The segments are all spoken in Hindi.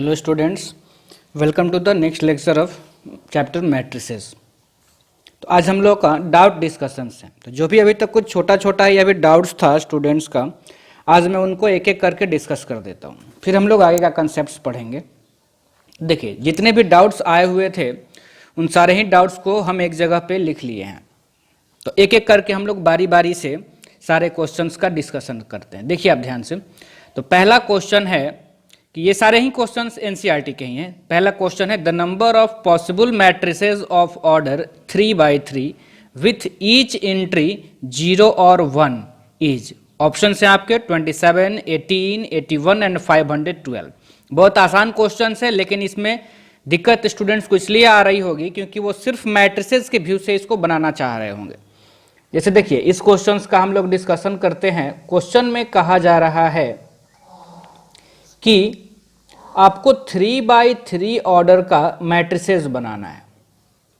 Hello students, welcome to the next lecture of chapter matrices. तो आज हम लोग का डाउट डिस्कशंस है। तो जो भी अभी तक कुछ छोटा छोटा या फिर डाउट्स था स्टूडेंट्स का, आज मैं उनको एक एक करके डिस्कस कर देता हूँ, फिर हम लोग आगे का कंसेप्ट पढ़ेंगे। देखिए, जितने भी डाउट्स आए हुए थे उन सारे ही डाउट्स को हम एक जगह पे लिख लिए हैं। तो एक एक करके हम लोग बारी बारी से सारे क्वेश्चंस का डिस्कशन करते हैं। देखिए आप ध्यान से। तो पहला क्वेश्चन है कि ये सारे ही क्वेश्चंस एनसीईआरटी के ही हैं। पहला क्वेश्चन है the number of possible matrices of order 3/3 with each entry 0 और 1 इज। ऑप्शन है आपके 27, 18, 81 एंड 512। बहुत आसान क्वेश्चन है, लेकिन इसमें दिक्कत स्टूडेंट्स को इसलिए आ रही होगी क्योंकि वो सिर्फ मैट्रिसेस के व्यू से इसको बनाना चाह रहे होंगे। जैसे देखिए, इस क्वेश्चन का हम लोग डिस्कशन करते हैं। क्वेश्चन में कहा जा रहा है कि आपको 3/3 ऑर्डर का मैट्रिसेस बनाना है।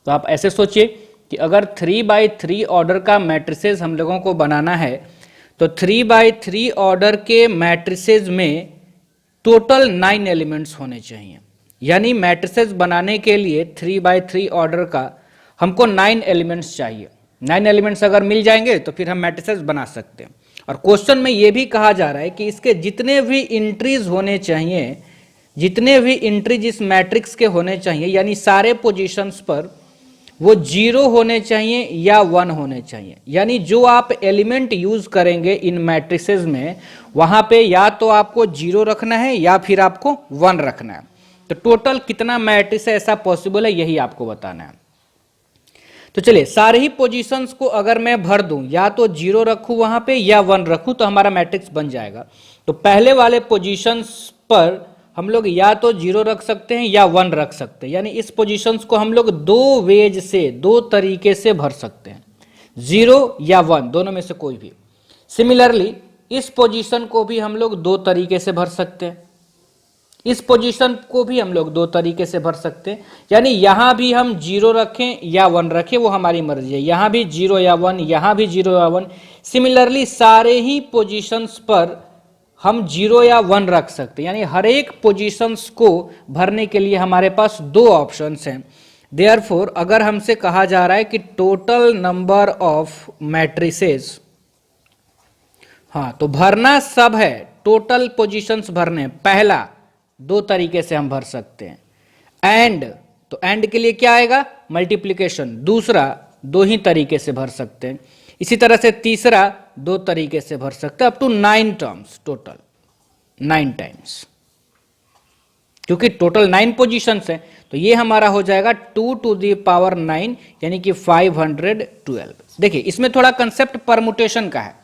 तो आप ऐसे सोचिए कि अगर 3/3 ऑर्डर का मैट्रिसेस हम लोगों को बनाना है तो 3/3 ऑर्डर के मैट्रिसेस में टोटल 9 एलिमेंट्स होने चाहिए। यानी मैट्रिसेस बनाने के लिए 3/3 ऑर्डर का हमको 9 एलिमेंट्स चाहिए। 9 एलिमेंट्स अगर मिल जाएंगे तो फिर हम मैट्रिसेस बना सकते हैं। और क्वेश्चन में यह भी कहा जा रहा है कि इसके जितने भी इंट्रीज होने चाहिए, जितने भी इंट्रीज इस मैट्रिक्स के होने चाहिए, यानी सारे पोजीशंस पर वो 0 होने चाहिए या 1 होने चाहिए। यानी जो आप एलिमेंट यूज करेंगे इन मैट्रिसेस में, वहां पे या तो आपको 0 रखना है या फिर आपको 1 रखना है। तो टोटल कितना मैट्रिक्स ऐसा पॉसिबल है, यही आपको बताना है। तो चलिए, सारे ही पोजीशंस को अगर मैं भर दूं, या तो 0 रखूं वहां पे या 1 रखूं, तो हमारा मैट्रिक्स बन जाएगा। तो पहले वाले पोजीशंस पर हम लोग या तो 0 रख सकते हैं या 1 रख सकते हैं। यानी इस पोजीशंस को हम लोग दो वेज से, दो तरीके से भर सकते हैं, 0 या 1, दोनों में से कोई भी। सिमिलरली इस पोजीशन को भी हम लोग दो तरीके से भर सकते हैं, इस पोजीशन को भी हम लोग दो तरीके से भर सकते हैं। यानी यहां भी हम 0 रखें या 1 रखें, वो हमारी मर्जी है। यहां भी 0 या 1, यहां भी 0 या 1। सिमिलरली सारे ही पोजीशंस पर हम 0 या 1 रख सकते हैं। यानी हर एक पोजीशंस को भरने के लिए हमारे पास दो ऑप्शंस हैं। देयरफॉर अगर हमसे कहा जा रहा है कि टोटल नंबर ऑफ मैट्रिसेस, हाँ, तो भरना सब है, टोटल पोजीशंस भरने। पहला दो तरीके से हम भर सकते हैं, एंड, तो एंड के लिए क्या आएगा, मल्टीप्लिकेशन। दूसरा दो ही तरीके से भर सकते हैं। इसी तरह से तीसरा दो तरीके से भर सकते हैं, up to 9 terms, total 9 times. क्योंकि टोटल 9 पोजीशंस है, तो ये हमारा हो जाएगा 2 to the power 9, यानी कि 512। देखिए, इसमें थोड़ा कंसेप्ट परमुटेशन का है,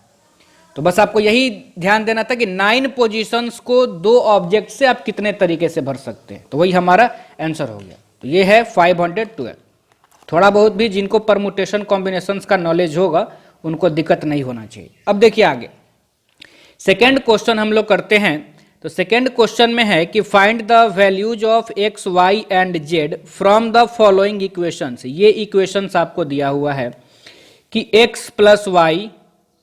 तो बस आपको यही ध्यान देना था कि 9 पोजीशंस को दो ऑब्जेक्ट से आप कितने तरीके से भर सकते हैं। तो वही हमारा आंसर हो गया। तो ये है 512। थोड़ा बहुत भी जिनको परमुटेशन कॉम्बिनेशंस का नॉलेज होगा उनको दिक्कत नहीं होना चाहिए। अब देखिए आगे, सेकेंड क्वेश्चन हम लोग करते हैं। तो सेकेंड क्वेश्चन में है कि find the values of x, y and z from the following equations. ये इक्वेशंस आपको दिया हुआ है कि x + y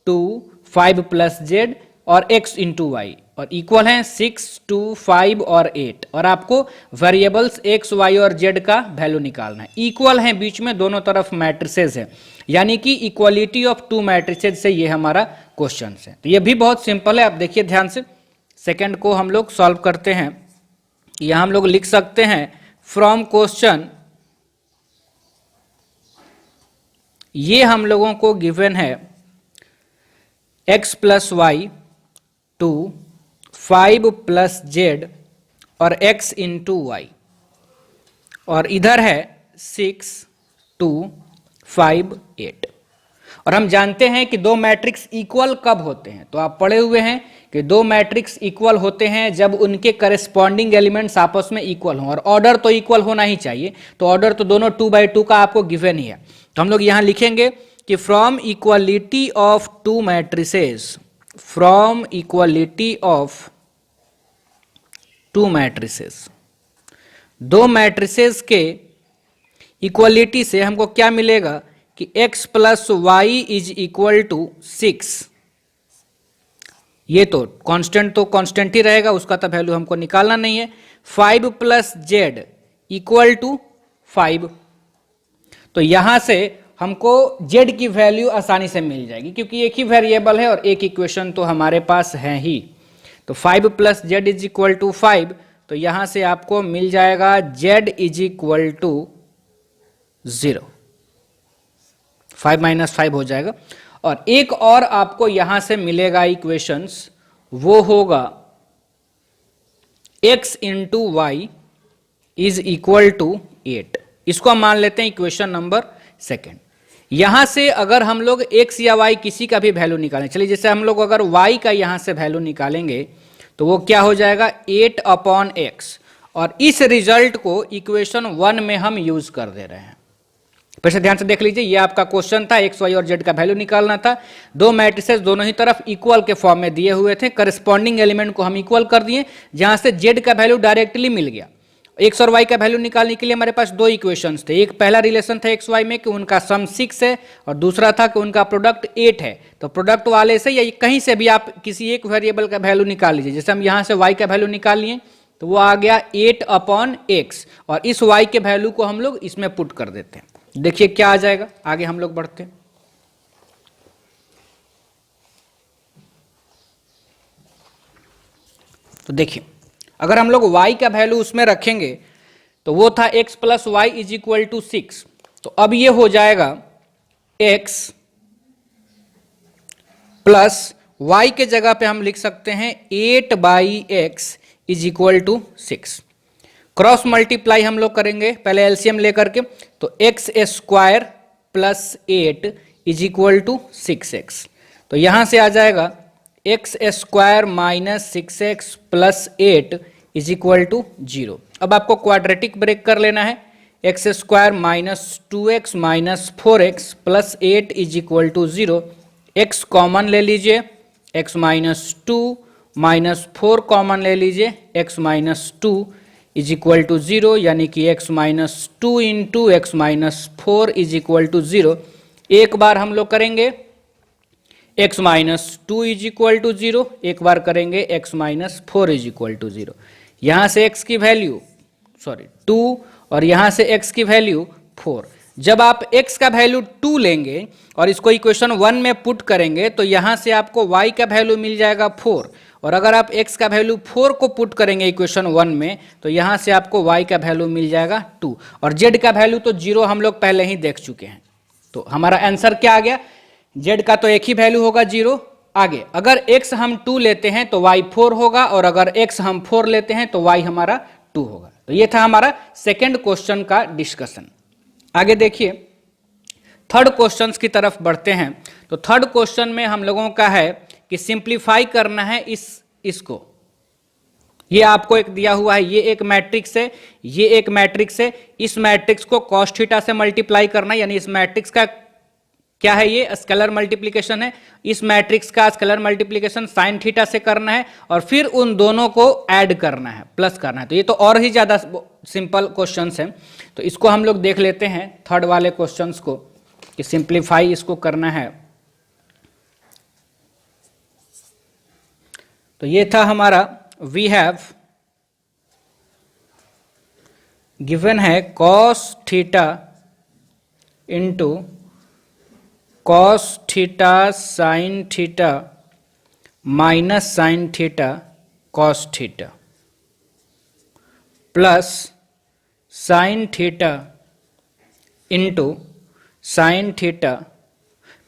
2, 5 + z और x × y, और इक्वल हैं 6, 2, 5 और 8। और आपको वेरिएबल्स x, y और z का वैल्यू निकालना है। इक्वल हैं, बीच में दोनों तरफ मैट्रिसेस है, यानी कि इक्वालिटी ऑफ टू मैट्रिसेस से ये हमारा क्वेश्चन है। तो ये भी बहुत सिंपल है। आप देखिए ध्यान से, सेकंड को हम लोग सॉल्व करते हैं। यहां हम लोग लिख सकते हैं फ्रॉम क्वेश्चन, ये हम लोगों को गिवन है x + y 2, 5 + z और x × y, और इधर है 6, 2, 5, 8। और हम जानते हैं कि दो मैट्रिक्स इक्वल कब होते हैं। तो आप पढ़े हुए हैं कि दो मैट्रिक्स इक्वल होते हैं जब उनके करेस्पॉन्डिंग एलिमेंट्स आपस में इक्वल हों, और ऑर्डर तो इक्वल होना ही चाहिए। तो ऑर्डर तो दोनों 2/2 का आपको गिवन ही है। तो हम लोग यहां लिखेंगे कि from equality of to matrices, from equality of to matrices, दो मैट्रिसेस के इक्वालिटी से हमको क्या मिलेगा कि x + y = 6। ये तो कांस्टेंट ही रहेगा, उसका तो वैल्यू हमको निकालना नहीं है। 5 प्लस जेड इक्वल टू 5। तो यहां से हमको z की वैल्यू आसानी से मिल जाएगी क्योंकि एक ही वेरिएबल है और एक इक्वेशन तो हमारे पास है ही। तो 5 plus z is equal to 5, तो यहां से आपको मिल जाएगा z is equal to 0, 5 minus 5 हो जाएगा। और एक और आपको यहां से मिलेगा इक्वेशंस, वो होगा x into y is equal to 8। इसको हम मान लेते हैं इक्वेशन नंबर सेकेंड। यहां से अगर हम लोग x या y किसी का भी वैल्यू निकालें, चलिए जैसे हम लोग अगर y का यहां से वैल्यू निकालेंगे तो वो क्या हो जाएगा 8 अपॉन एक्स, और इस रिजल्ट को इक्वेशन 1 में हम यूज कर दे रहे हैं। फिर से ध्यान से देख लीजिए, ये आपका क्वेश्चन था, एक्स वाई और जेड का वैल्यू निकालना था। दो मैट्रिसेस दोनों ही तरफ इक्वल के फॉर्म में दिए हुए थे, करस्पॉन्डिंग एलिमेंट को हम इक्वल कर दिए, जहां से जेड का वैल्यू डायरेक्टली मिल गया। एक्स और वाई का वैल्यू निकालने के लिए हमारे पास दो इक्वेशंस थे। एक पहला रिलेशन था एक्स वाई में कि उनका सम 6 है, और दूसरा था कि उनका प्रोडक्ट 8 है। तो प्रोडक्ट वाले से या कहीं से भी आप किसी एक वेरिएबल का वैल्यू निकाल लीजिए। जैसे हम यहां से वाई का वैल्यू निकाल लिए तो वो आ गया 8 अपॉन एक्स, और इस वाई के वैल्यू को हम लोग इसमें पुट कर देते हैं। देखिए क्या आ जाएगा, आगे हम लोग बढ़ते हैं। तो देखिए अगर हम लोग y का वैल्यू उसमें रखेंगे तो वो था x plus y is equal to 6। तो अब ये हो जाएगा x प्लस y के जगह पे हम लिख सकते हैं 8 by x is equal to 6। Cross multiply हम लोग करेंगे पहले एलसीएम लेकर के, तो x square plus 8 is equal to 6x। तो यहां से आ जाएगा x square minus 6x plus 8 is equal to 0। अब आपको क्वाड्रेटिक ब्रेक कर लेना है। X square minus 2x minus 4x plus 8 is equal to 0। X common ले लीजिए, x माइनस 2 माइनस 4 कॉमन ले लीजिए, x minus 2 is equal to 0, यानी कि x minus 2 into x minus 4 is equal to 0। एक बार हम लोग करेंगे x minus 2 is equal to 0, एक बार करेंगे x minus 4 is equal to 0। यहां से x की वैल्यू 2 और यहां से x की वैल्यू 4। जब आप x का वैल्यू 2 लेंगे और इसको इक्वेशन 1 में पुट करेंगे तो यहां से आपको y का वैल्यू मिल जाएगा 4, और अगर आप x का वैल्यू 4 को पुट करेंगे इक्वेशन 1 में तो यहां से आपको y का वैल्यू मिल जाएगा 2, और z का वैल्यू तो 0 हम लोग पहले ही देख चुके हैं। तो हमारा आंसर क्या आ गया, z का तो एक ही वैल्यू होगा 0। आगे अगर x हम 2 लेते हैं तो y 4 होगा, और अगर x हम 4 लेते हैं तो y हमारा 2 होगा। तो ये था हमारा सेकेंड क्वेश्चन का डिस्कशन। आगे देखिए थर्ड क्वेश्चन की तरफ बढ़ते हैं। तो थर्ड क्वेश्चन में हम लोगों का है कि सिंप्लीफाई करना है इसको। ये आपको एक दिया हुआ है, ये एक मैट्रिक्स है, ये एक मैट्रिक्स है। इस मैट्रिक्स को cos थीटा से मल्टीप्लाई करना है, यानी इस मैट्रिक्स का क्या है, ये स्केलर मल्टीप्लिकेशन है। इस मैट्रिक्स का स्केलर मल्टीप्लिकेशन साइन थीटा से करना है, और फिर उन दोनों को ऐड करना है, प्लस करना है। तो ये तो और ही ज्यादा सिंपल क्वेश्चंस हैं। तो इसको हम लोग देख लेते हैं थर्ड वाले क्वेश्चंस को कि सिंप्लीफाई इसको करना है। तो ये था हमारा, वी हैव गिवन है cos theta into cos theta sine theta minus sine theta cos theta plus sine theta into sine theta.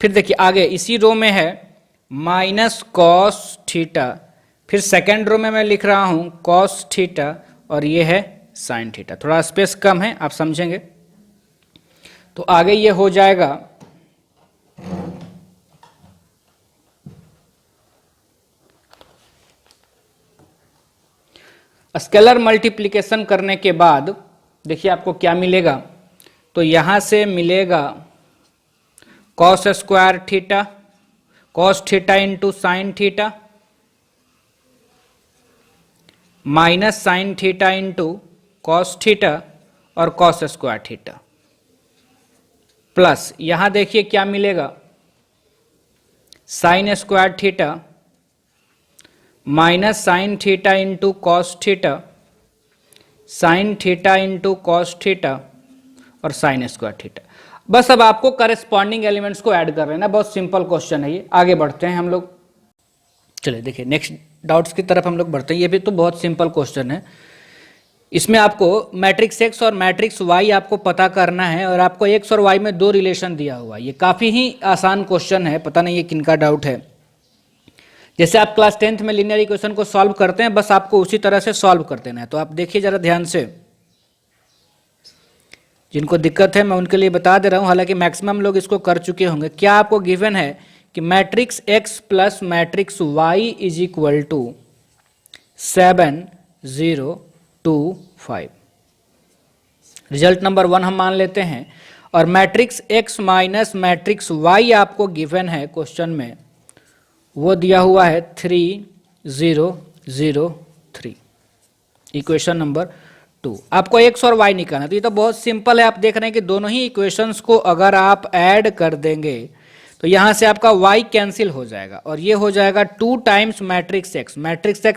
फिर देखिए आगे इसी रो में है माइनस cos थीटा, फिर सेकेंड रो में मैं लिख रहा हूं cos थीटा, और ये है साइन थीटा। थोड़ा स्पेस कम है, आप समझेंगे। तो आगे ये हो जाएगा स्केलर मल्टीप्लिकेशन करने के बाद देखिए आपको क्या मिलेगा। तो यहां से मिलेगा cos square theta, cos theta into sine theta minus sine theta into cos theta और cos स्क्वायर थीटा, प्लस यहां देखिए क्या मिलेगा, sine square theta minus sine theta into cos theta sine theta into cos theta और साइन स्क्वायर थीटा। बस अब आपको करस्पॉन्डिंग एलिमेंट्स को ऐड कर लेना, बहुत सिंपल क्वेश्चन है ये। आगे बढ़ते हैं हम लोग। चलिए देखिए नेक्स्ट डाउट्स की तरफ हम लोग बढ़ते हैं। ये भी तो बहुत सिंपल क्वेश्चन है। इसमें आपको मैट्रिक्स एक्स और मैट्रिक्स वाई आपको पता करना है और आपको एक्स और वाई में दो रिलेशन दिया हुआ है। ये काफ़ी ही आसान क्वेश्चन है, पता नहीं ये किनका डाउट है। जैसे आप क्लास 10th में लीनियर इक्वेशन को सॉल्व करते हैं, बस आपको उसी तरह से सॉल्व कर देना है। तो आप देखिए जरा ध्यान से, जिनको दिक्कत है मैं उनके लिए बता दे रहा हूं, हालांकि मैक्सिमम लोग इसको कर चुके होंगे। क्या आपको गिवन है कि matrix x plus matrix y is equal to 7 0 2 5। Result number 1 हम मान लेते हैं। और matrix x minus matrix y आपको गिवन है क्वेश्चन में, वो दिया हुआ है 3 0 0 3। इक्वेशन नंबर 2 आपको एक्स और वाई निकालना। तो ये तो बहुत सिंपल है। आप देख रहे हैं कि दोनों ही इक्वेशंस को अगर आप ऐड कर देंगे तो यहां से आपका y कैंसिल हो जाएगा और ये हो जाएगा 2 times matrix x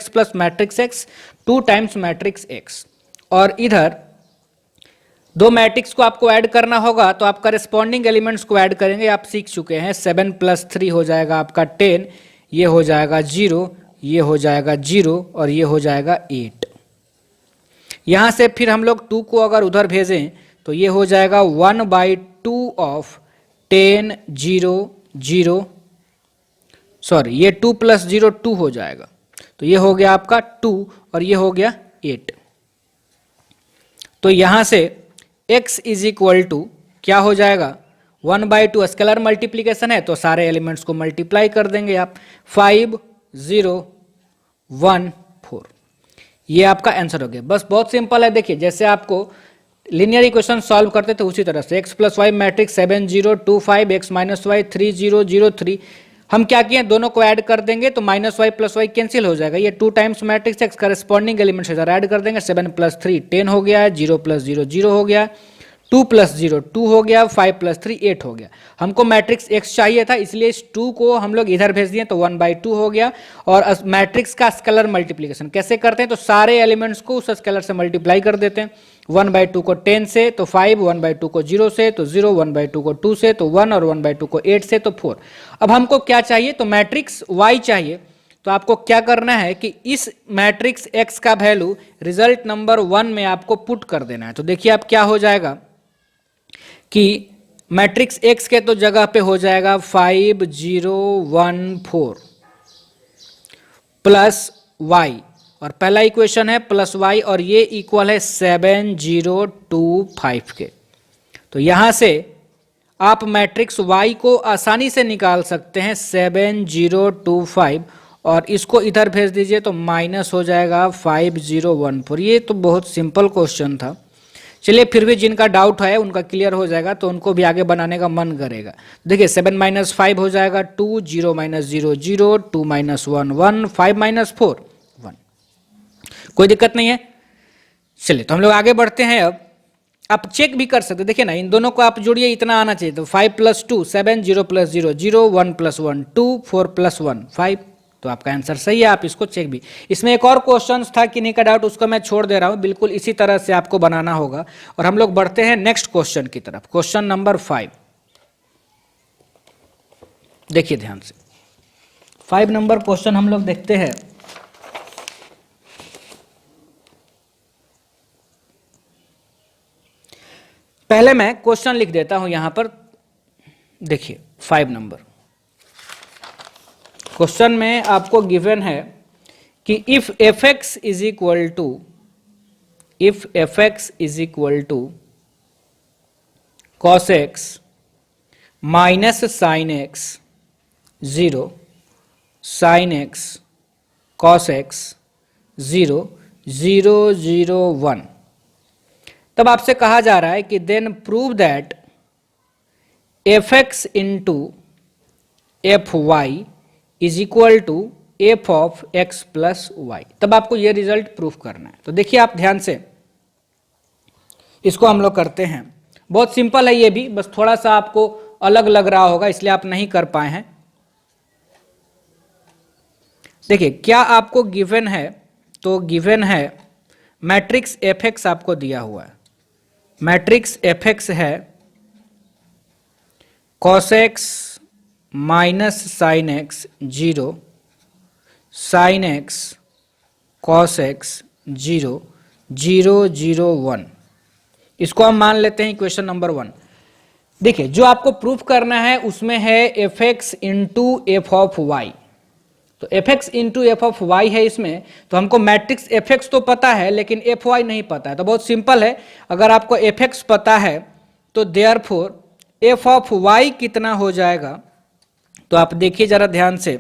plus matrix x 2 times matrix x। और इधर दो मैट्रिक्स को आपको ऐड करना होगा, तो आप करस्पॉन्डिंग एलिमेंट्स को ऐड करेंगे। आप सीख चुके हैं, 7 प्लस 3 हो जाएगा आपका 10, ये हो जाएगा 0, ये हो जाएगा 0 और ये हो जाएगा 8। यहां से फिर हम लोग 2 को अगर उधर भेजें तो ये हो जाएगा 1/2 ऑफ 10 0 0, सॉरी ये 2 प्लस 0 2 हो जाएगा। तो ये हो गया आपका 2 और ये हो गया 8। तो यहां से x इज इक्वल टू क्या हो जाएगा, 1/2 स्केलर मल्टीप्लीकेशन है तो सारे एलिमेंट्स को मल्टीप्लाई कर देंगे आप, 5 0 1 4। ये आपका आंसर हो गया। बस बहुत सिंपल है। देखिए जैसे आपको लीनियर इक्वेशन सॉल्व करते थे उसी तरह से, x plus y matrix 7 0 2 5, x minus y 3 0 0 3। हम क्या किए, दोनों को ऐड कर देंगे तो minus y plus y cancel हो जाएगा। ये 2 times matrix x corresponding elements इधर ऐड कर देंगे। 7 प्लस 3 10 हो गया है, 0 प्लस 0 0 हो गया, 2 प्लस 0 2 हो गया, 5 प्लस 3 8 हो गया। हमको मैट्रिक्स एक्स चाहिए था, इसलिए इस 2 को हम लोग इधर भेज दिए तो 1/2 हो गया। और मैट्रिक्स का स्केलर मल्टीप्लीकेशन कैसे करते हैं, तो सारे एलिमेंट्स को उस स्केलर से मल्टीप्लाई कर देते हैं। 1/2 को 10 से तो 5, 1/2 को 0 से तो 0, 1/2 को 2 से तो 1 और 1/2 को 8 से तो 4। अब हमको क्या चाहिए, तो मैट्रिक्स y चाहिए। तो आपको क्या करना है कि इस मैट्रिक्स x का वैल्यू रिजल्ट नंबर 1 में आपको पुट कर देना है। तो देखिए आप क्या हो जाएगा कि मैट्रिक्स x के तो जगह पे हो जाएगा 5 0 1 4 प्लस y, और पहला इक्वेशन है प्लस y और ये इक्वल है 7 0 2 5 के। तो यहां से आप मैट्रिक्स y को आसानी से निकाल सकते हैं 7 0 2 5, और इसको इधर भेज दीजिए तो माइनस हो जाएगा 5 0 1 4। ये तो बहुत सिंपल क्वेश्चन था। चलिए फिर भी जिनका डाउट है उनका क्लियर हो जाएगा तो उनको भी आगे बनाने का मन करेगा। देखिए 7 माइनस 5 हो जाएगा 2, 0 माइनस 0 0, 2 माइनस 1 1, 5 माइनस 4 1। कोई दिक्कत नहीं है। चलिए तो हम लोग आगे बढ़ते हैं। अब आप चेक भी कर सकते, देखिए ना इन दोनों को आप जोड़िए, इतना आना चाहिए। तो 5 प्लस 2 7, 0 प्लस 0 0, 1 प्लस 1 2, 4 प्लस 1 5। तो आपका आंसर सही है, आप इसको चेक भी। इसमें एक और क्वेश्चन था किन्हीं का डाउट, उसको मैं छोड़ दे रहा हूं। बिल्कुल इसी तरह से आपको बनाना होगा। और हम लोग बढ़ते हैं नेक्स्ट क्वेश्चन की तरफ, क्वेश्चन नंबर 5। देखिए ध्यान से, 5 नंबर क्वेश्चन हम लोग देखते हैं। पहले मैं क्वेश्चन लिख देता हूं यहां पर। देखिए 5 नंबर क्वेश्चन में आपको गिवन है कि if fx is equal to cos x minus sine x 0 sine x cos x 0 0 0 1, तब आपसे कहा जा रहा है कि then prove that fx into fy is equal to f of x plus y. तब आपको यह रिजल्ट प्रूफ करना है। तो देखिए आप ध्यान से इसको हम लोग करते हैं। बहुत सिंपल है ये भी, बस थोड़ा सा आपको अलग लग रहा होगा इसलिए आप नहीं कर पाए हैं। देखिए क्या आपको गिवन है, तो गिवन है मैट्रिक्स एफ एक्स आपको दिया हुआ है, मैट्रिक्स एफ एक्स है cos x minus sine x 0, sine x cos x 0, 0 0 1। इसको हम मान लेते हैं इक्वेशन नंबर 1। देखिए जो आपको प्रूफ करना है उसमें है F x into F of Y, तो F x into F of Y है इसमें, तो हमको मैट्रिक्स एफ एक्स तो पता है लेकिन एफ वाई नहीं पता है। तो बहुत सिंपल है, अगर आपको एफ एक्स पता है तो देयरफॉर एफ ऑफ वाई कितना हो जाएगा, तो आप देखिए जरा ध्यान से,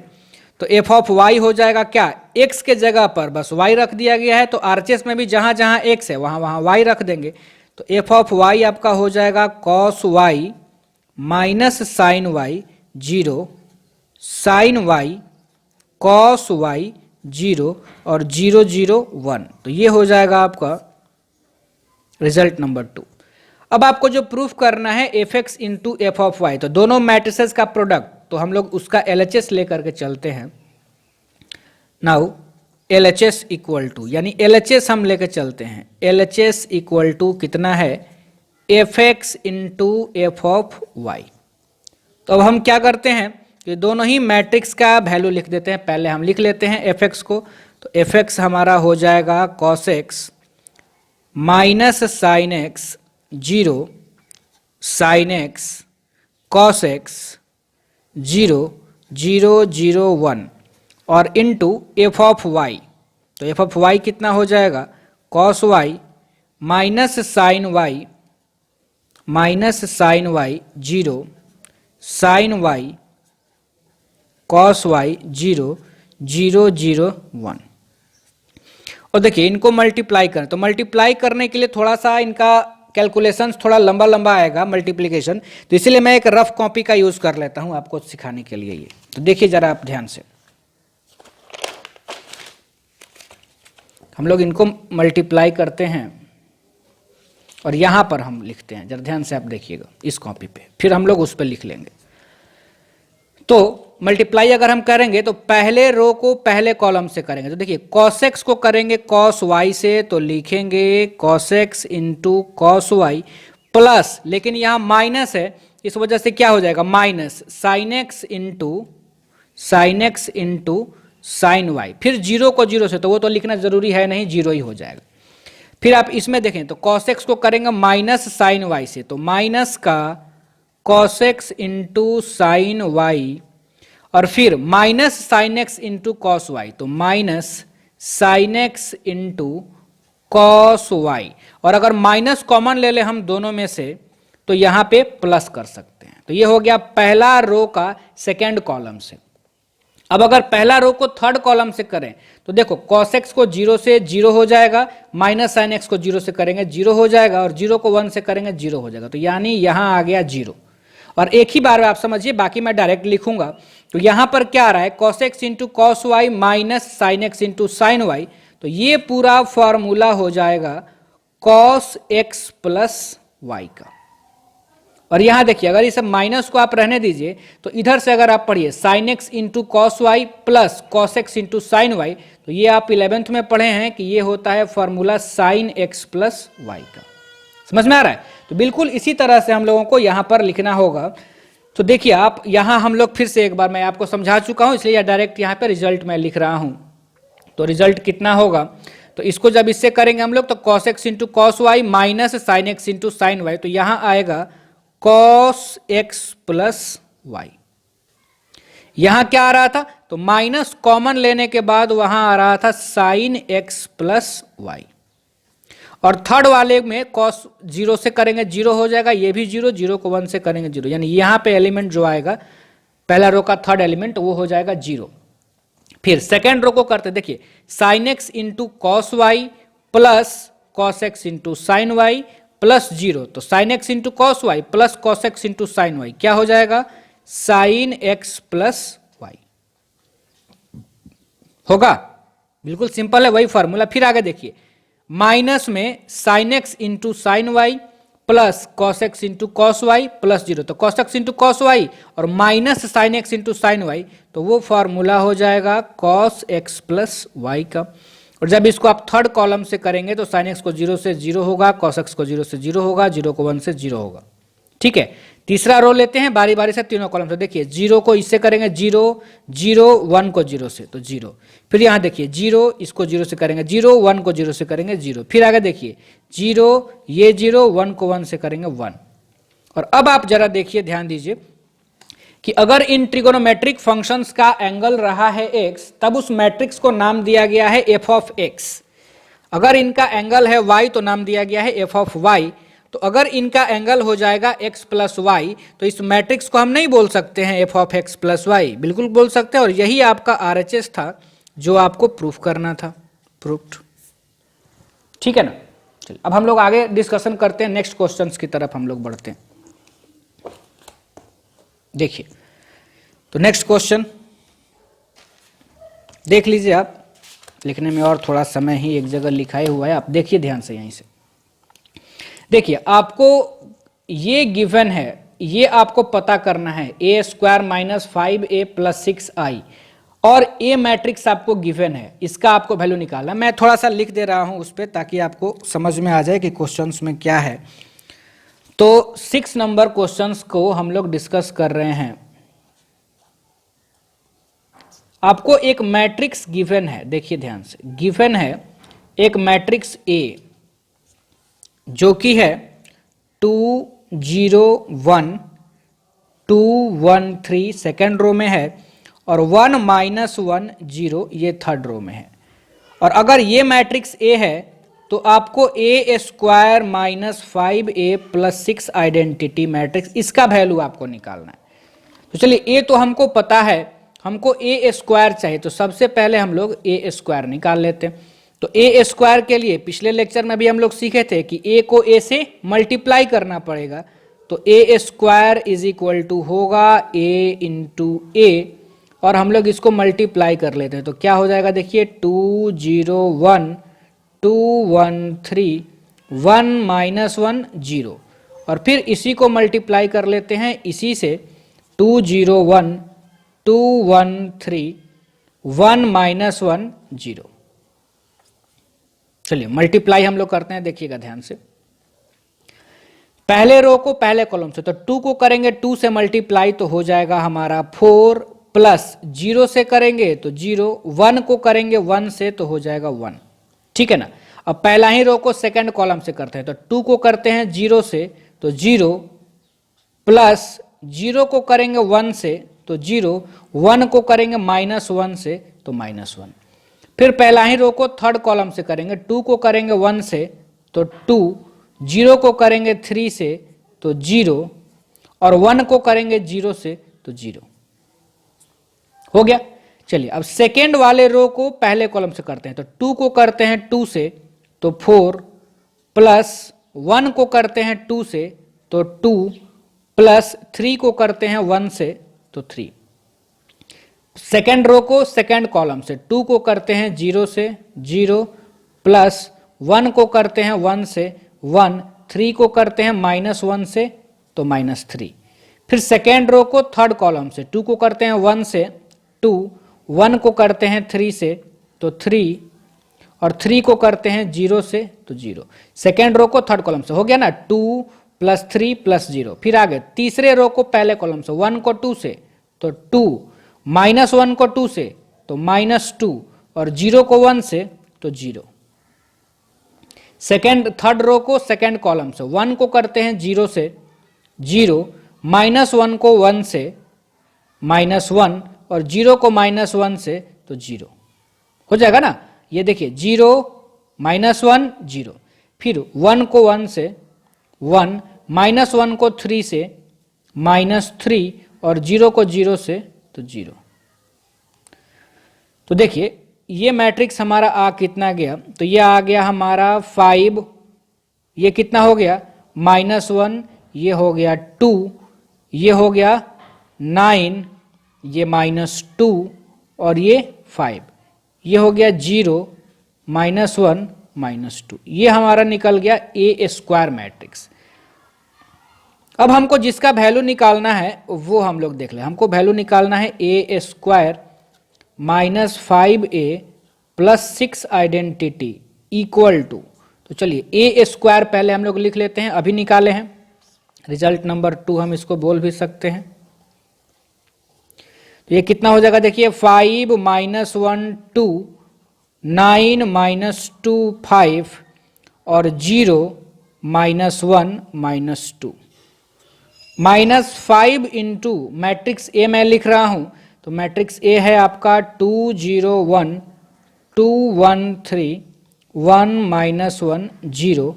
तो एफ ऑफ वाई हो जाएगा क्या, एक्स के जगह पर बस वाई रख दिया गया है, तो आरचेस में भी जहां जहां एक्स है वहां वहां वाई रख देंगे, तो एफ ऑफ वाई आपका हो जाएगा cos y minus sine y 0, sine y cos y 0 और 0 0 1। तो ये हो जाएगा आपका रिजल्ट नंबर 2। अब आपको जो प्रूफ करना है F x into F of Y, तो दोनों मैट्रिसेस का प्रोडक्ट, तो हम लोग उसका LHS लेकर के चलते हैं। नाउ LHS इक्वल टू, यानी LHS हम लेकर चलते हैं, LHS इक्वल टू कितना है, F x into F of Y. तो अब हम क्या करते हैं कि दोनों ही मैट्रिक्स का वैल्यू लिख देते हैं। पहले हम लिख लेते हैं एफ एक्स को, तो एफ एक्स हमारा हो जाएगा cos x minus sine x 0, sine x cos x 0 0 0 1 और इनटू एफ ऑफ वाई, तो एफ ऑफ वाई कितना हो जाएगा, cos y minus sine y 0, sine y cos y 0 0 0 1। और देखिए इनको मल्टीप्लाई करें, तो मल्टीप्लाई करने के लिए थोड़ा सा इनका कैलकुलेशंस थोड़ा लंबा लंबा आएगा मल्टीप्लिकेशन, तो इसीलिए मैं एक रफ कॉपी का यूज कर लेता हूं आपको सिखाने के लिए ये। तो देखिए जरा आप ध्यान से, हम लोग इनको मल्टीप्लाई करते हैं और यहां पर हम लिखते हैं, जरा ध्यान से आप देखिएगा इस कॉपी पे, फिर हम लोग उस पर लिख लेंगे। तो मल्टीप्लाई अगर हम करेंगे तो पहले रो को पहले कॉलम से करेंगे, तो देखिए कॉस एक्स को करेंगे कॉस वाई से, तो लिखेंगे cos x into cos Y plus, लेकिन यहाँ माइनस है इस वजह से क्या हो जाएगा, minus sine x into sine y, फिर 0 को 0 से, तो वो तो लिखना जरूरी है नहीं, 0 ही हो जाएगा। फिर आप इसमें देखें तो कॉस एक्स को करेंगे माइनस साइन वाई से, तो माइनस का cos x into sine Y और फिर minus sine x into cos Y, तो minus sine x into cos Y, और अगर माइनस कॉमन ले ले हम दोनों में से तो यहां पे प्लस कर सकते हैं। तो ये हो गया पहला रो का सेकेंड कॉलम से। अब अगर पहला रो को थर्ड कॉलम से करें तो देखो cos x को 0 से 0 हो जाएगा, माइनस साइन एक्स को 0 से करेंगे 0 हो जाएगा, और 0 को 1 से करेंगे 0 हो जाएगा, तो यानी यहां आ गया 0। और एक ही बार में आप समझिए, बाकी मैं डायरेक्ट लिखूंगा। तो यहां पर क्या आ रहा है, cos x into cos y minus sine x into sine Y, तो ये पूरा फॉर्मूला हो जाएगा cos x प्लस वाई का। और यहां देखिए अगर इस माइनस को आप रहने दीजिए तो इधर से अगर आप पढ़िए sine x into cos Y plus cos x into sine Y, तो ये आप 11th में पढ़े हैं कि ये होता है formula sine x plus y का। समझ में आ रहा है? तो बिल्कुल इसी तरह से हम लोगों को यहां पर लिखना होगा। तो देखिए आप यहां हम लोग फिर से एक बार मैं आपको समझा चुका हूं, इसलिए डायरेक्ट यहां पर रिजल्ट मैं लिख रहा हूं। तो रिजल्ट कितना होगा, तो इसको जब इससे करेंगे हम लोग तो cos x into cos y minus sine x into sine Y, तो यहां आएगा cos x प्लस वाई। यहां क्या आ रहा था, तो माइनस कॉमन लेने के बाद वहां आ रहा था साइन x प्लस वाई, और थर्ड वाले में cos 0 से करेंगे 0 हो जाएगा, ये भी 0, 0 को 1 से करेंगे 0, यानी यहां पे एलिमेंट जो आएगा पहला रो का थर्ड एलिमेंट वो हो जाएगा 0। फिर सेकेंड रो को करते देखिए sine x into cos Y plus cos x into sine Y plus 0, तो sine x into cos Y plus cos x into sine y क्या हो जाएगा, साइन एक्स प्लस वाई होगा। बिल्कुल सिंपल है, वही फॉर्मूला। फिर आगे देखिए माइनस में sine x into sine Y plus cos x into cos Y plus 0, तो cos x into cos Y और minus sine x into sine Y, तो वो फॉर्मूला हो जाएगा कॉस एक्स प्लस वाई का। और जब इसको आप थर्ड कॉलम से करेंगे तो साइन एक्स को 0 से 0 होगा, कॉस एक्स को 0 से 0 होगा, 0 को 1 से 0 होगा। ठीक है, तीसरा रो लेते हैं बारी बारी से तीनों कॉलम से। देखिए 0 को इससे करेंगे 0, 0, 1 को 0 से तो 0, फिर यहाँ देखिए 0, इसको 0 से करेंगे 0, 1 को 0 से करेंगे 0, फिर आगे देखिए 0, ये 0, 1 को 1 से करेंगे 1। और अब आप जरा देखिए, ध्यान दीजिए कि अगर इन ट्रिगोनोमेट्रिक फंक्शंस का एंगल रहा है x, तब उस मैट्रिक्स को नाम दिया गया है f ऑफ x। अगर इनका एंगल है y तो नाम दिया गया है f ऑफ y। तो अगर इनका एंगल हो जाएगा x प्लस वाई, तो इस मैट्रिक्स को हम नहीं बोल सकते हैं f of x plus y, बिल्कुल बोल सकते हैं। और यही आपका RHS था जो आपको प्रूफ करना था, प्रूफ्ड। ठीक है ना। चलिए अब हम लोग आगे डिस्कशन करते हैं, नेक्स्ट क्वेश्चंस की तरफ हम लोग बढ़ते हैं। देखिए तो नेक्स्ट क्वेश्चन देख लीजिए आप, लिखने में और थोड़ा समय ही एक जगह लिखाए हुआ है, आप देखिए ध्यान से। यहीं से देखिए आपको ये गिवन है, ये आपको पता करना है a square minus 5a plus 6i, और a मैट्रिक्स आपको गिवन है, इसका आपको वैल्यू निकालना। मैं थोड़ा सा लिख दे रहा हूं उस पर ताकि आपको समझ में आ जाए कि क्वेश्चंस में क्या है। तो 6 नंबर क्वेश्चंस को हम लोग डिस्कस कर रहे हैं। आपको एक मैट्रिक्स गिवन है, देखिए ध्यान से, गिवन है एक मैट्रिक्स A जो कि है 2 0 1 2 1 3 सेकेंड रो में है, और 1 -1 0 ये थर्ड रो में है। और अगर ये मैट्रिक्स A है तो आपको a square minus 5a plus 6 identity matrix, इसका वैल्यू आपको निकालना है। तो चलिए a तो हमको पता है, हमको a स्क्वायर चाहिए, तो सबसे पहले हम लोग a स्क्वायर निकाल लेते हैं। तो a स्क्वायर के लिए पिछले लेक्चर में भी हम लोग सीखे थे कि a को a से मल्टीप्लाई करना पड़ेगा। तो a square is equal to होगा a इंटू a, और हम लोग इसको मल्टीप्लाई कर लेते हैं। तो क्या हो जाएगा, देखिए 2 0 1 2 1 3 1 -1 0, और फिर इसी को मल्टीप्लाई कर लेते हैं इसी से 2 0 1 2 1 3 1 -1 0। चलिए मल्टीप्लाई हम लोग करते हैं, देखिएगा ध्यान से। पहले रो को पहले कॉलम से, तो 2 को करेंगे 2 से मल्टीप्लाई तो हो जाएगा हमारा 4, प्लस 0 से करेंगे तो 0, 1 को करेंगे 1 से तो हो जाएगा 1। ठीक है ना। अब पहला ही रो को सेकंड कॉलम से करते हैं, तो 2 को करते हैं 0 से तो 0, प्लस 0 को करेंगे 1 से तो 0, 1 को करेंगे -1 से तो -1। फिर पहला ही रो को थर्ड कॉलम से करेंगे, 2 को करेंगे 1 से तो 2, 0 को करेंगे 3 से तो 0, और 1 को करेंगे 0 से तो 0। हो गया। चलिए अब सेकेंड वाले रो को पहले कॉलम से करते हैं, तो 2 को करते हैं 2 से तो 4, प्लस 1 को करते हैं 2 से तो 2, प्लस 3 को करते हैं 1 से तो 3। सेकेंड रो को सेकेंड कॉलम से, 2 को करते हैं 0 से 0, प्लस 1 को करते हैं 1 से 1, 3 को करते हैं -1 से तो -3। फिर सेकेंड रो को थर्ड कॉलम से, 2 को करते हैं 1 से 2, 1 को करते हैं 3 से तो 3, और 3 को करते हैं 0 से तो 0। सेकेंड रो को थर्ड कॉलम से हो गया ना, 2 प्लस 3 प्लस 0। फिर आगे तीसरे रो को पहले कॉलम से, 1 को 2 से तो 2, -1 को 2 से तो -2, और 0 को 1 से तो 0। सेकेंड थर्ड रो को सेकेंड कॉलम से, 1 को करते हैं 0 से 0, -1 को 1 से -1, और 0 को -1 से तो 0। हो जाएगा ना। ये देखिए 0 -1 0, फिर 1 को 1 से 1, -1 को 3 से -3, और 0 को 0 से तो 0। तो देखिए ये मैट्रिक्स हमारा आ कितना गया, तो ये आ गया हमारा 5, ये कितना हो गया -1, ये हो गया 2, ये हो गया 9, ये -2, और ये 5, ये हो गया 0 -1 -2। ये हमारा निकल गया a स्क्वायर मैट्रिक्स। अब हमको जिसका वैल्यू निकालना है वो हम लोग देख लें। हमको वैल्यू निकालना है a square -5a plus 6 identity equal to, तो चलिए ए स्क्वायर पहले हम लोग लिख लेते हैं, अभी निकाले हैं, रिजल्ट नंबर 2 हम इसको बोल भी सकते हैं। तो ये कितना हो जाएगा देखिए, 5 माइनस 1 2, 9 माइनस 2 5 और 0 minus 1 minus 2, minus 5 into matrix A मैं लिख रहा हूं, तो मैट्रिक्स ए है आपका 2 0 1 2 1 3 1 माइनस 1 0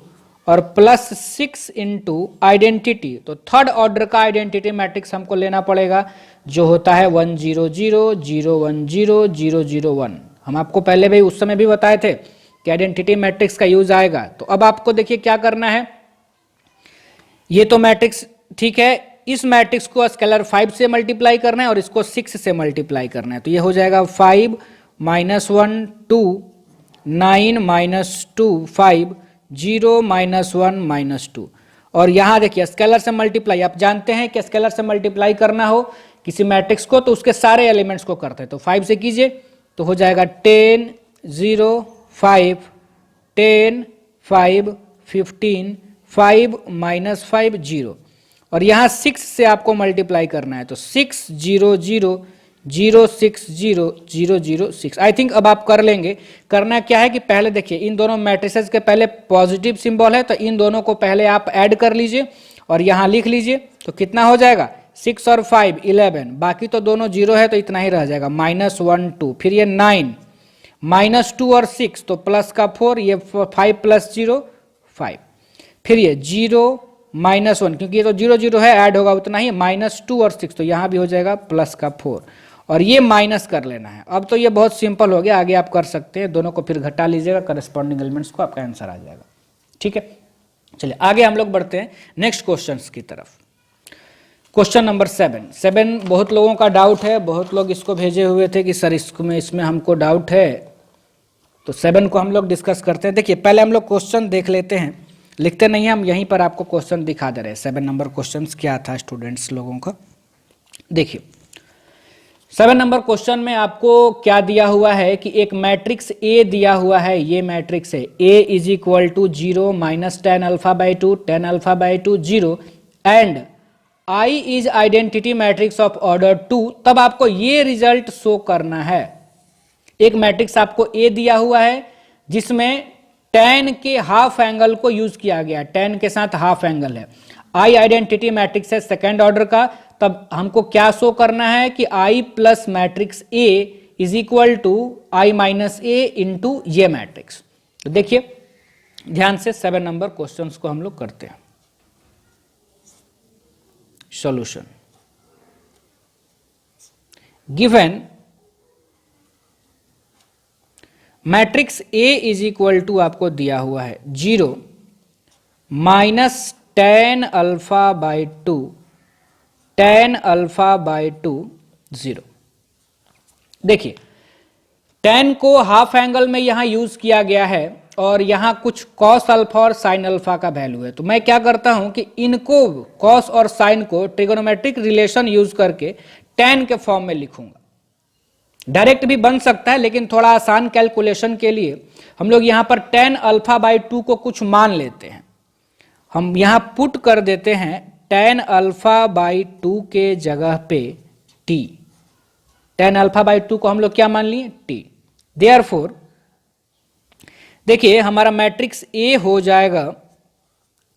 और प्लस 6 इंटू आइडेंटिटी, तो थर्ड ऑर्डर का आइडेंटिटी मैट्रिक्स हमको लेना पड़ेगा जो होता है 1 0 0 0 1 0 0 0 1। हम आपको पहले भी उस समय भी बताए थे कि आइडेंटिटी मैट्रिक्स का यूज आएगा। तो अब आपको देखिए क्या करना है, ये तो मैट्रिक्स ठीक है, इस मैट्रिक्स को स्केलर 5 से मल्टीप्लाई करना है और इसको 6 से मल्टीप्लाई करना है। तो ये हो जाएगा 5 माइनस 1 2 9 माइनस 2 5 0 माइनस 1 माइनस 2, और यहां देखिए स्केलर से मल्टीप्लाई, आप जानते हैं कि स्केलर से मल्टीप्लाई करना हो किसी मैट्रिक्स को तो उसके सारे एलिमेंट्स को करते हैं। तो 5 से कीजिए तो हो जाएगा 10 0 5 10 5 15 5 माइनस 5 0, और यहाँ 6 से आपको मल्टीप्लाई करना है, तो 6 0 0 0 6 0 0 0 6। आई थिंक अब आप कर लेंगे। करना क्या है कि पहले देखिए इन दोनों मैट्रिसेस के पहले पॉजिटिव सिंबल है, तो इन दोनों को पहले आप ऐड कर लीजिए और यहाँ लिख लीजिए। तो कितना हो जाएगा, 6 और 5 11, बाकी तो दोनों 0 है तो इतना ही रह जाएगा, माइनस 1 2, फिर ये 9 माइनस 2 और 6 तो प्लस का 4, ये 5 प्लस 0 5, फिर ये 0 माइनस 1 क्योंकि ये तो 0 0 है, ऐड होगा उतना ही, माइनस 2 और 6 तो यहाँ भी हो जाएगा प्लस का 4, और ये माइनस कर लेना है। अब तो ये बहुत सिंपल हो गया, आगे आप कर सकते हैं, दोनों को फिर घटा लीजिएगा, करस्पॉन्डिंग एलिमेंट्स को, आपका आंसर आ जाएगा। ठीक है, चलिए आगे हम लोग बढ़ते हैं नेक्स्ट क्वेश्चन की तरफ। क्वेश्चन नंबर 7 बहुत लोगों का डाउट है, बहुत लोग इसको भेजे हुए थे कि सर इसमें हमको डाउट है, तो 7 को हम लोग डिस्कस करते हैं। देखिए पहले हम लोग क्वेश्चन देख लेते हैं, लिखते नहीं है हम, यहीं पर आपको क्वेश्चन दिखा दे रहे हैं। 7 नंबर क्वेश्चन क्या था स्टूडेंट्स लोगों का, देखिए 7 नंबर क्वेश्चन में आपको क्या दिया हुआ है कि एक मैट्रिक्स ए दिया हुआ है, ये मैट्रिक्स है A is equal to 0 minus 10 alpha by 2 10 alpha by 2 0 and I is identity matrix of order 2, तब आपको ये रिजल्ट शो करना है। एक मैट्रिक्स आपको ए दिया हुआ है जिसमें 10 के हाफ एंगल को यूज किया गया, 10 के साथ हाफ एंगल है, आई आइडेंटिटी मैट्रिक्स है सेकेंड ऑर्डर का, तब हमको क्या शो करना है कि I plus matrix A is equal to I minus A into ये मैट्रिक्स। तो देखिए ध्यान से 7 नंबर क्वेश्चन को हम लोग करते हैं। Solution, given matrix A is equal to आपको दिया हुआ है 0 minus 10 alpha by 2 10 alpha by 2 0। देखिए 10 को हाफ एंगल में यहां यूज किया गया है और यहां कुछ कॉस अल्फा और साइन अल्फा का वैल्यू है, तो मैं क्या करता हूं कि इनको कॉस और साइन को ट्रिगोनोमेट्रिक रिलेशन यूज करके 10 के फॉर्म में लिखूंगा। डायरेक्ट भी बन सकता है लेकिन थोड़ा आसान कैलकुलेशन के लिए हम लोग यहां पर 10 अल्फा बाई 2 को कुछ मान लेते हैं, हम यहां पुट कर देते हैं 10 अल्फा बाई 2 के जगह पे t, 10 अल्फा बाई 2 को हम लोग क्या मान लिए t। देयरफॉर देखिए हमारा मैट्रिक्स ए हो जाएगा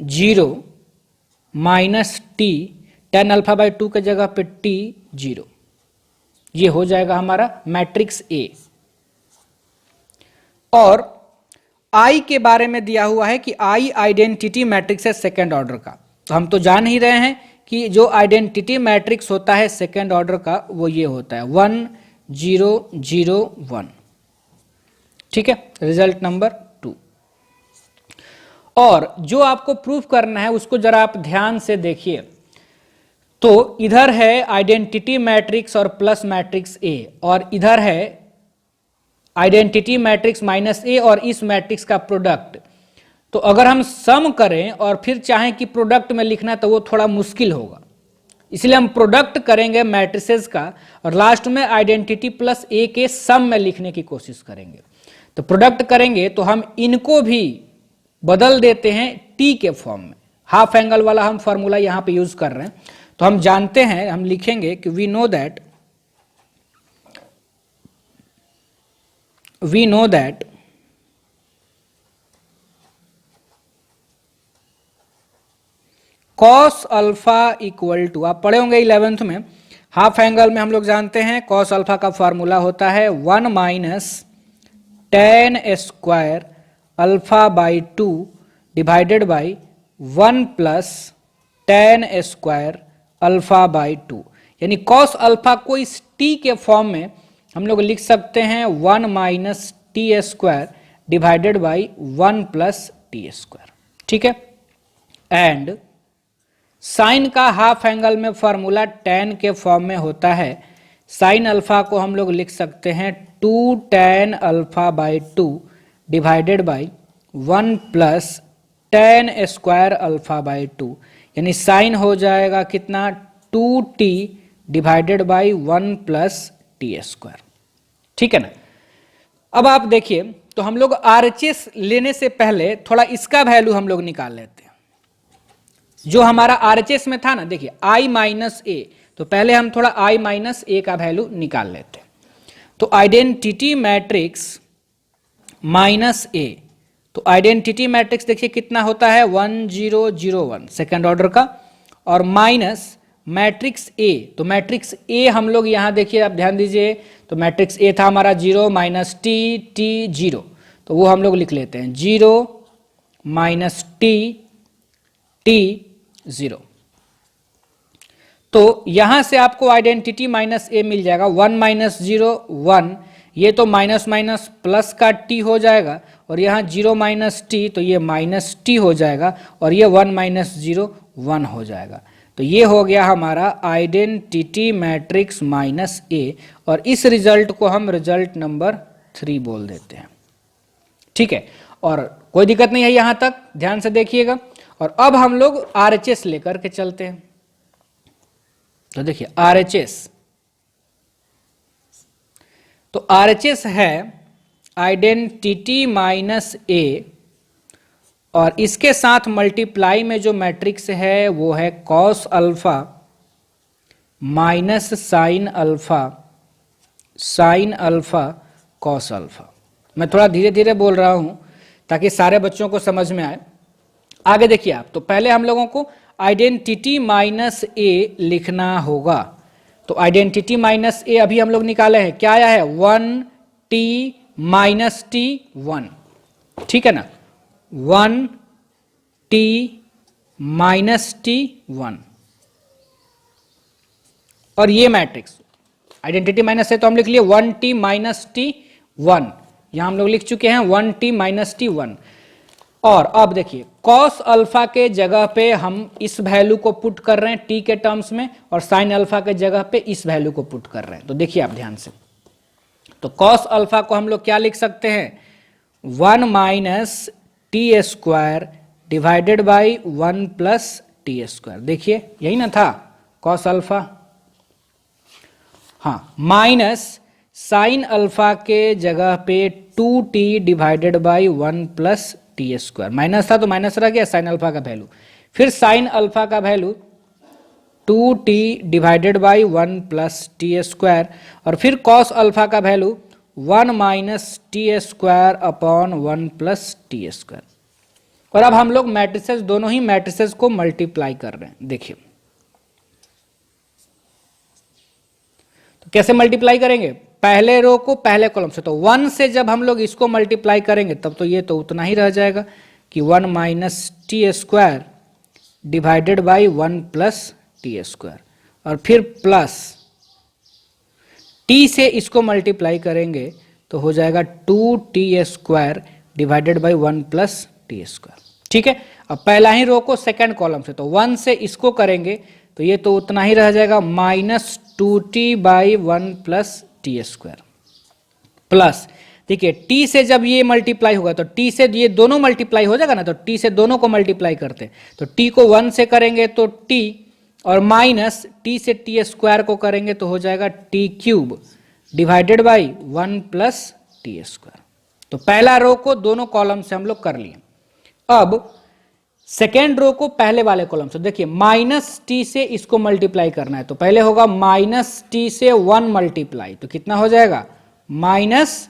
0 माइनस टी, 10 अल्फा बाई 2 के जगह पे t 0, ये हो जाएगा हमारा मैट्रिक्स ए। और आई के बारे में दिया हुआ है कि आई आइडेंटिटी मैट्रिक्स है सेकेंड ऑर्डर का, तो हम तो जान ही रहे हैं कि जो आइडेंटिटी मैट्रिक्स होता है सेकेंड ऑर्डर का वो ये होता है 1 0 0 1। ठीक है, रिजल्ट नंबर 2। और जो आपको प्रूफ करना है उसको जरा आप ध्यान से देखिए, तो इधर है आइडेंटिटी मैट्रिक्स और प्लस मैट्रिक्स ए, और इधर है आइडेंटिटी मैट्रिक्स माइनस ए और इस मैट्रिक्स का प्रोडक्ट। तो अगर हम सम करें और फिर चाहें कि प्रोडक्ट में लिखना तो वो थोड़ा मुश्किल होगा, इसलिए हम प्रोडक्ट करेंगे मैट्रिसेस का और लास्ट में आइडेंटिटी प्लस ए के सम में लिखने की कोशिश करेंगे। तो प्रोडक्ट करेंगे तो हम इनको भी बदल देते हैं टी के फॉर्म में। हाफ एंगल वाला हम फॉर्मूला यहां पे यूज कर रहे हैं। तो हम जानते हैं, हम लिखेंगे कि we know that cos alpha equal to, आप पढ़े होंगे 11th में, हाफ एंगल में हम लोग जानते हैं कॉस अल्फा का फॉर्मूला होता है 1 minus tan square alpha by 2 divided by 1 plus tan square alpha by 2। यानी कॉस अल्फा को इस t के फॉर्म में हम लोग लिख सकते हैं 1 minus T square divided by 1 plus T square. ठीक है। एंड साइन का हाफ एंगल में फॉर्मूला tan के फॉर्म में होता है, साइन अल्फा को हम लोग लिख सकते हैं 2 tan alpha by 2 divided by 1 plus tan square alpha by 2। यानी साइन हो जाएगा कितना, 2t divided by 1 plus T square. ठीक है ना। अब आप देखिए, तो हम लोग RHS लेने से पहले थोड़ा इसका वैल्यू हम लोग निकाल लेते हैं। जो हमारा RHS में था ना, देखिए i माइनस ए, तो पहले हम थोड़ा i माइनस ए का वैल्यू निकाल लेते हैं। तो आइडेंटिटी मैट्रिक्स माइनस ए, तो आइडेंटिटी मैट्रिक्स देखिए कितना होता है 1 0 0 1 सेकेंड ऑर्डर का, और माइनस मैट्रिक्स ए, तो मैट्रिक्स ए हम लोग यहां देखिए, आप ध्यान दीजिए, तो मैट्रिक्स ए था हमारा 0 माइनस टी टी 0, तो वो हम लोग लिख लेते हैं 0 माइनस टी टी 0। तो यहां से आपको आइडेंटिटी माइनस ए मिल जाएगा 1 माइनस 0 1, ये तो माइनस माइनस प्लस का टी हो जाएगा, और यहाँ 0 माइनस टी, तो ये माइनस टी हो जाएगा, और ये 1 माइनस 0 1 हो जाएगा। तो ये हो गया हमारा आइडेंटिटी मैट्रिक्स माइनस ए, और इस रिजल्ट को हम रिजल्ट नंबर 3 बोल देते हैं। ठीक है, और कोई दिक्कत नहीं है यहां तक, ध्यान से देखिएगा। और अब हम लोग RHS लेकर के चलते हैं। तो देखिए RHS, तो RHS है आइडेंटिटी माइनस ए, और इसके साथ मल्टीप्लाई में जो मैट्रिक्स है वो है cos alpha minus sine alpha cos alpha. मैं थोड़ा धीरे धीरे बोल रहा हूं ताकि सारे बच्चों को समझ में आए। आगे देखिए आप, तो पहले हम लोगों को आइडेंटिटी माइनस ए लिखना होगा। तो आइडेंटिटी माइनस ए अभी हम लोग निकाले हैं, क्या आया है 1 टी माइनस टी 1। ठीक है ना, 1 टी माइनस टी 1, और ये मैट्रिक्स आइडेंटिटी माइनस है तो हम लिख लिए 1 टी माइनस टी 1, यहां हम लोग लिख चुके हैं 1 टी माइनस टी 1। और अब देखिए कॉस अल्फा के जगह पे हम इस वैल्यू को पुट कर रहे हैं टी के टर्म्स में, और साइन अल्फा के जगह पे इस वैल्यू को पुट कर रहे हैं। तो देखिए आप ध्यान से, तो कॉस अल्फा को हम लोग क्या लिख सकते हैं 1 minus T square divided by 1 plus T square. देखिए यही ना था कॉस अल्फा, हाँ, माइनस साइन अल्फा के जगह पे 2t divided by 1 plus T square, minus था तो माइनस रह गया साइन अल्फा का वैल्यू, फिर साइन अल्फा का value 2t divided by 1 plus T square, और फिर कॉस अल्फा का value 1 minus T square upon 1 plus T square. और अब हम लोग मैट्रिसेस, दोनों ही मैट्रिसेस को मल्टीप्लाई कर रहे हैं। देखिए तो कैसे मल्टीप्लाई करेंगे, पहले रो को पहले कॉलम से, तो 1 से जब हम लोग इसको मल्टीप्लाई करेंगे तब तो ये तो उतना ही रह जाएगा कि 1 minus T square divided by 1 plus T square, और फिर प्लस टी से इसको मल्टीप्लाई करेंगे तो हो जाएगा 2t square divided by 1 plus T square. ठीक है, अब पहला ही रो को सेकंड कॉलम से, तो 1 से इसको करेंगे तो ये तो उतना ही रह जाएगा minus 2t by 1 plus T square, plus देखिए टी से जब ये मल्टीप्लाई होगा तो टी से ये दोनों मल्टीप्लाई हो जाएगा ना, तो टी से दोनों को मल्टीप्लाई करते हैं, तो टी को 1 से करेंगे तो टी, और माइनस टी से टी स्क्वायर को करेंगे तो हो जाएगा T cube divided by 1 plus T square. तो पहला रो को दोनों कॉलम से हम लोग कर लिए। अब सेकेंड रो को पहले वाले कॉलम से, देखिए माइनस टी से इसको मल्टीप्लाई करना है, तो पहले होगा माइनस टी से 1 मल्टीप्लाई, तो कितना हो जाएगा माइनस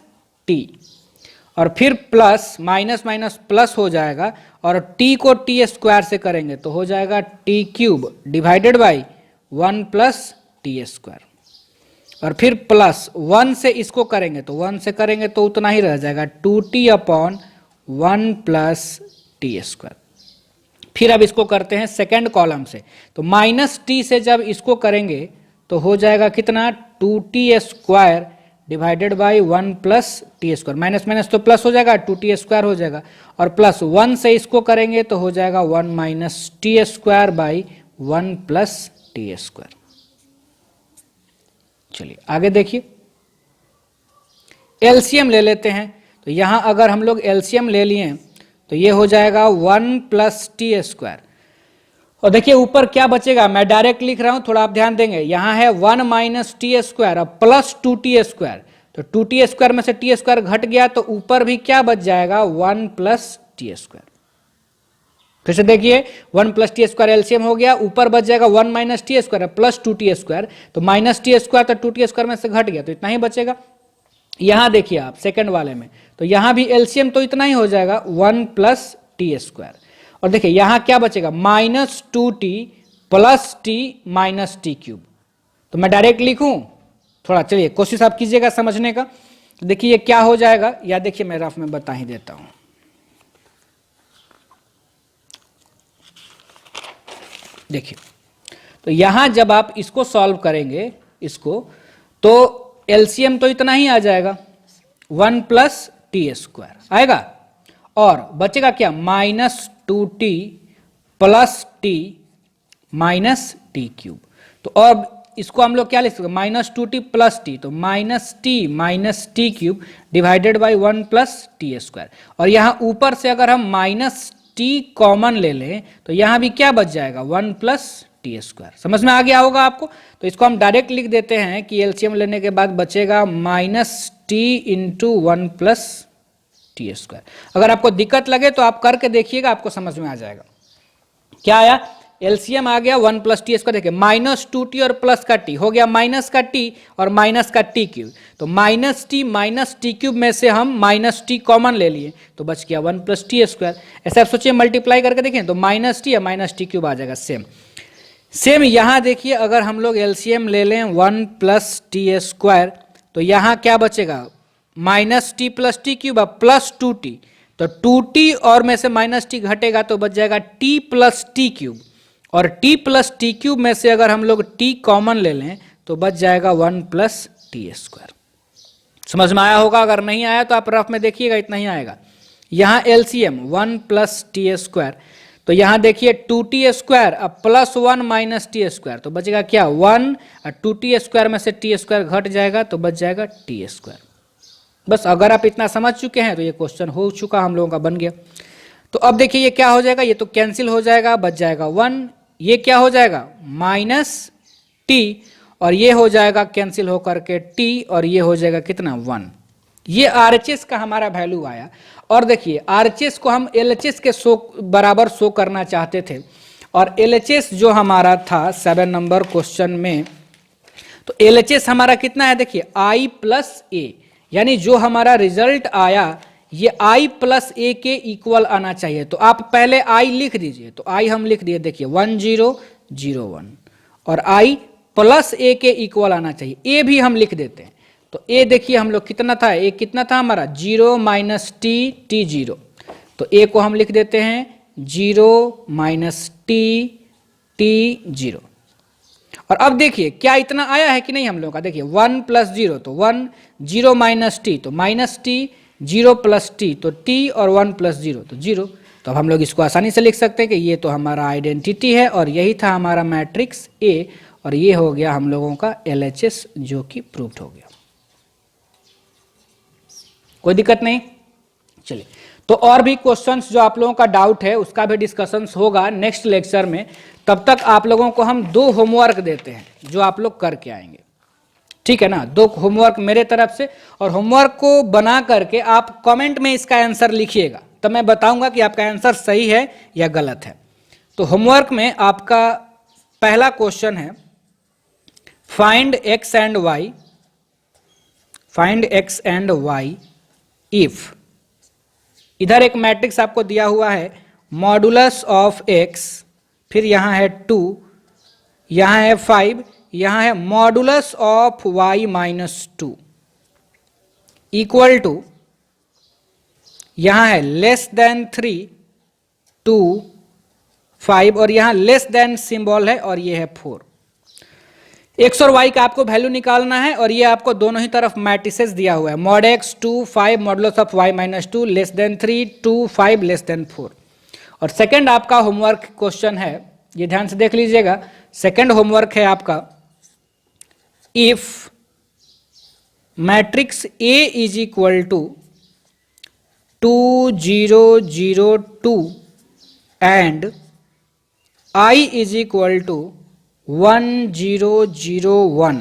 टी, और फिर प्लस माइनस माइनस प्लस हो जाएगा, और टी को टी स्क्वायर से करेंगे तो हो जाएगा T cube divided by 1 plus T square, और फिर प्लस 1 से इसको करेंगे तो 1 से करेंगे तो उतना ही रह जाएगा 2t upon 1 plus T square. फिर अब इसको करते हैं सेकेंड कॉलम से, तो माइनस टी से जब इसको करेंगे तो हो जाएगा कितना 2t square divided by 1 plus T square, minus minus तो प्लस हो जाएगा 2t स्क्वायर हो जाएगा, और प्लस 1 से इसको करेंगे तो हो जाएगा 1 minus T square by 1 plus T square. चलिए आगे देखिए, एलसीएम ले लेते हैं, तो यहां अगर हम लोग एलसीएम ले लिए तो ये हो जाएगा 1 प्लस टी स्क्वायर, और देखिए ऊपर क्या बचेगा, मैं डायरेक्ट लिख रहा हूं, थोड़ा आप ध्यान देंगे, यहां है 1 माइनस टी स्क्वायर अब प्लस 2t स्क्वायर, तो 2t स्क्वायर में से टी स्क्वायर घट गया तो ऊपर भी क्या बच जाएगा 1 प्लस टी स्क्वायर। फिर से देखिए 1 प्लस टी स्क्वायर एलसीएम हो गया, ऊपर बच जाएगा 1 minus T square plus 2t square, तो माइनस टी स्क्वायर तो 2t स्क्वायर में से घट गया तो इतना ही बचेगा। यहां देखिए आप सेकंड वाले में, तो यहां भी एलसीएम तो इतना ही हो जाएगा 1 प्लस टी स्क्वायर, और देखिए यहां क्या बचेगा minus 2t plus T minus T cube, तो मैं डायरेक्ट लिखूं, थोड़ा चलिए कोशिश आप कीजिएगा समझने का। तो देखिए ये क्या हो जाएगा, या देखिए मैं रफ में बता ही देता हूं। देखिए तो यहां जब आप इसको सॉल्व करेंगे इसको, तो एलसीएम तो इतना ही आ जाएगा 1 प्लस टी स्क्वायर आएगा, और बचेगा क्या minus 2t plus T minus T cube, तो अब इसको हम लोग क्या लिख सकते हैं माइनस 2t प्लस टी, तो minus T minus T cube divided by 1 plus T square, और यहां ऊपर से अगर हम माइनस टी कॉमन ले लें तो यहां भी क्या बच जाएगा 1 प्लस टी स्क्वायर। समझ में आ गया होगा आपको, तो इसको हम डायरेक्ट लिख देते हैं कि एलसीएम लेने के बाद बचेगा minus T into 1 plus T square. अगर आपको दिक्कत लगे तो आप करके देखिएगा, आपको समझ में आ जाएगा। क्या आया, एलसीएम आ गया 1 प्लस टी स्क्वायर, देखिए माइनस 2t और प्लस का टी हो गया माइनस का टी और माइनस का टी क्यूब, तो माइनस टी क्यूब में से हम माइनस टी कॉमन ले लिए तो बच गया 1 प्लस टी स्क्वायर। ऐसे आप सोचिए मल्टीप्लाई करके देखें तो माइनस टी या माइनस टी क्यूब आ जाएगा। सेम यहां देखिए, अगर हम लोग एलसीएम ले लें 1 प्लस टी स्क्वायर, तो यहां क्या बचेगा minus T plus T cube plus 2t, तो 2t और में से माइनस टी घटेगा तो बच जाएगा t प्लस टी क्यूब, और t प्लस टी क्यूब में से अगर हम लोग t कॉमन ले लें तो बच जाएगा 1 प्लस टी स्क्वायर। समझ में आया होगा, अगर नहीं आया तो आप रफ में देखिएगा इतना ही आएगा। यहां एलसीएम 1 प्लस टी स्क्वायर, तो यहां देखिए 2t स्क्वायर अब प्लस 1 माइनस टी स्क्वायर, तो बचेगा क्या 1, और 2t स्क्वायर में से टी स्क्वायर घट जाएगा तो बच जाएगा टी स्क्वायर। बस अगर आप इतना समझ चुके हैं तो ये क्वेश्चन हो चुका, हम लोगों का बन गया। तो अब देखिए ये क्या हो जाएगा, ये तो कैंसिल हो जाएगा, बच जाएगा 1, ये क्या हो जाएगा माइनस टी, और ये हो जाएगा कैंसिल होकर के टी, और ये हो जाएगा कितना 1। ये आरएचएस का हमारा वैल्यू आया। और देखिए आरएचएस को हम एलएचएस के बराबर शो करना चाहते थे, और एलएचएस जो हमारा था 7 नंबर क्वेश्चन में, तो एलएचएस हमारा कितना है, देखिए आई प्लस ए, यानी जो हमारा रिजल्ट आया ये i प्लस ए के इक्वल आना चाहिए। तो आप पहले i लिख दीजिए, तो i हम लिख दिए, देखिए 1001, और i प्लस ए के इक्वल आना चाहिए, a भी हम लिख देते हैं। तो a देखिए हम लोग कितना था, a कितना था हमारा 0 माइनस टी 0, तो a को हम लिख देते हैं 0 माइनस टी 0। और अब देखिए क्या इतना आया है कि नहीं हम लोगों का, देखिए 1 प्लस 0 तो 1, 0 माइनस टी तो माइनस टी, 0 प्लस टी तो टी, और 1 प्लस 0 तो 0। तो अब हम लोग इसको आसानी से लिख सकते हैं कि ये तो हमारा आइडेंटिटी है, और यही था हमारा मैट्रिक्स ए, और ये हो गया हम लोगों का एलएचएस जो कि प्रूव्ड हो गया। कोई दिक्कत नहीं। चलिए, तो और भी क्वेश्चंस जो आप लोगों का डाउट है उसका भी डिस्कशंस होगा नेक्स्ट लेक्चर में। तब तक आप लोगों को हम 2 होमवर्क देते हैं जो आप लोग करके आएंगे। ठीक है ना। 2 होमवर्क मेरे तरफ से, और होमवर्क को बना करके आप कमेंट में इसका आंसर लिखिएगा, तब मैं बताऊंगा कि आपका आंसर सही है या गलत है। तो होमवर्क में आपका पहला क्वेश्चन है find x and y, find x and y if, इधर एक मैट्रिक्स आपको दिया हुआ है मॉडुलस ऑफ x, फिर यहां है 2, यहां है 5, यहां है modulus of y minus 2, equal to, यहां है लेस देन 3, 2, 5, और यहां लेस देन सिंबल है और ये है 4। x और y का आपको वैल्यू निकालना है, और ये आपको दोनों ही तरफ मैट्रिसेस दिया हुआ है mod x 2 5 modulus of y minus 2 less than 3 2 5 less than 4। और सेकंड आपका होमवर्क क्वेश्चन है, ये ध्यान से देख लीजिएगा, सेकंड होमवर्क है आपका if matrix A is equal to 2 0 0 2 and I is equal to 1 0 0 1।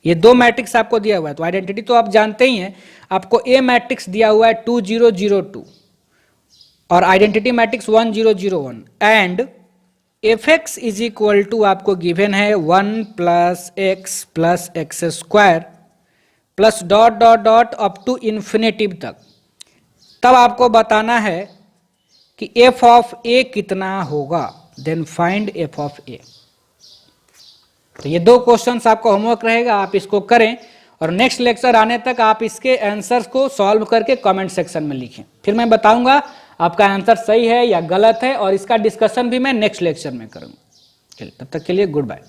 ये 2 मैट्रिक्स आपको दिया हुआ है, तो आइडेंटिटी तो आप जानते ही हैं, आपको A मैट्रिक्स दिया हुआ है 2 0 0 2 और identity matrix 1 0 0 1 and fx is equal to आपको गिवन है 1 plus x square plus dot dot dot up to infinitive तक। तब आपको बताना है कि f ऑफ a कितना होगा, then find f of a। तो ये 2 क्वेश्चंस आपका होमवर्क रहेगा, आप इसको करें और नेक्स्ट लेक्चर आने तक आप इसके आंसर्स को सॉल्व करके कमेंट सेक्शन में लिखें, फिर मैं बताऊंगा आपका आंसर सही है या गलत है, और इसका डिस्कशन भी मैं नेक्स्ट लेक्चर में करूंगा। चलिए, तब तक के लिए गुड बाय।